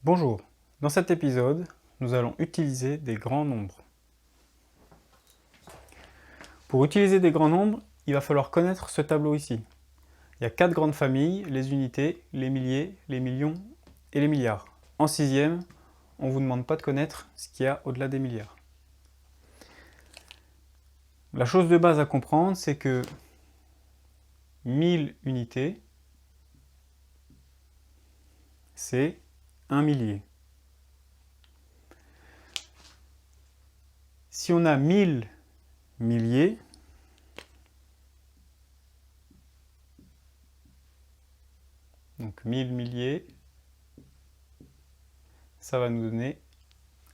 Bonjour, dans cet épisode, nous allons utiliser des grands nombres. Pour utiliser des grands nombres, il va falloir connaître ce tableau ici. Il y a 4 grandes familles, les unités, les milliers, les millions et les milliards. En sixième, on ne vous demande pas de connaître ce qu'il y a au-delà des milliards. La chose de base à comprendre, c'est que 1000 unités, c'est 1 millier. Si on a 1000 milliers, donc 1000 milliers, ça va nous donner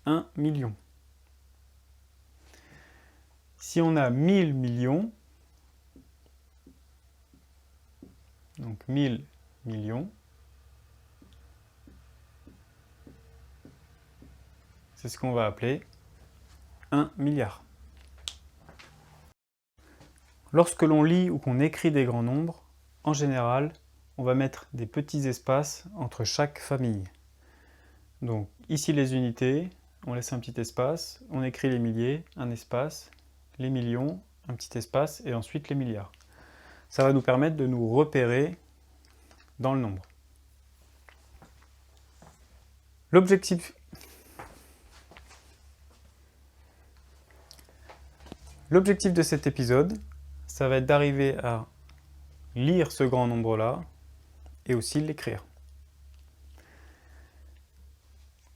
1 million. Si on a 1000 millions, donc 1000 millions, c'est ce qu'on va appeler 1 milliard. Lorsque l'on lit ou qu'on écrit des grands nombres, en général, on va mettre des petits espaces entre chaque famille. Donc ici les unités, on laisse un petit espace, on écrit les milliers, un espace, les millions, un petit espace, et ensuite les milliards. Ça va nous permettre de nous repérer dans le nombre. L'objectif de cet épisode, ça va être d'arriver à lire ce grand nombre-là et aussi l'écrire.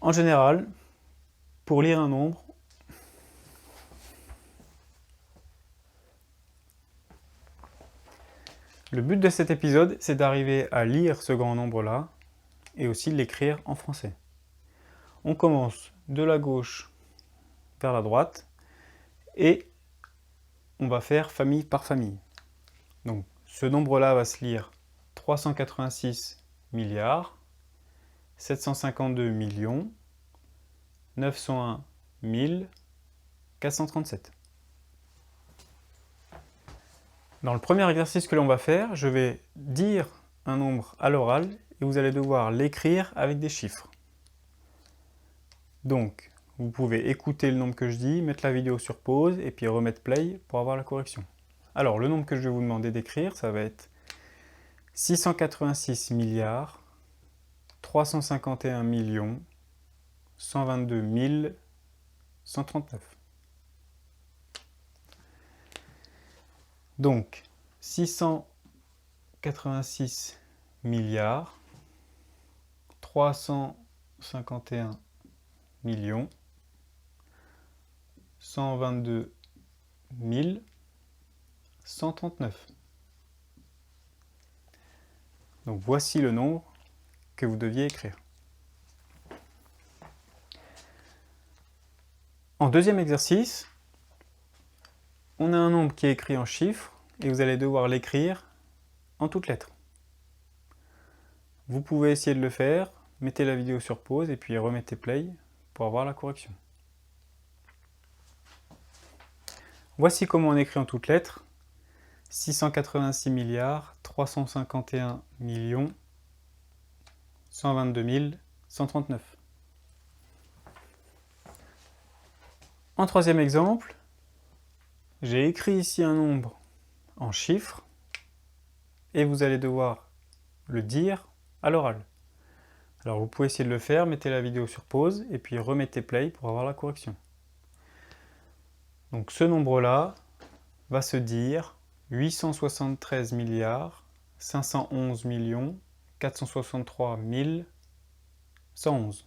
En général, pour lire un nombre, le but de cet épisode, c'est d'arriver à lire ce grand nombre-là et aussi l'écrire en français. On commence de la gauche vers la droite et on va faire famille par famille. Donc, ce nombre-là va se lire 386 milliards, 752 millions, 901 437. Dans le premier exercice que l'on va faire, je vais dire un nombre à l'oral et vous allez devoir l'écrire avec des chiffres. Donc, vous pouvez écouter le nombre que je dis, mettre la vidéo sur pause et puis remettre play pour avoir la correction. Alors, le nombre que je vais vous demander d'écrire, ça va être 686 milliards, 351 millions, 122 139. Donc, 686 milliards, 351 millions, 122 139. Donc voici le nombre que vous deviez écrire. En deuxième exercice, on a un nombre qui est écrit en chiffres et vous allez devoir l'écrire en toutes lettres. Vous pouvez essayer de le faire, mettez la vidéo sur pause et puis remettez play pour avoir la correction. Voici comment on écrit en toutes lettres 686 milliards, 351 millions, 122 139. En troisième exemple, j'ai écrit ici un nombre en chiffres et vous allez devoir le dire à l'oral. Alors vous pouvez essayer de le faire, mettez la vidéo sur pause et puis remettez play pour avoir la correction. Donc ce nombre-là va se dire 873 milliards 511 millions 463 111.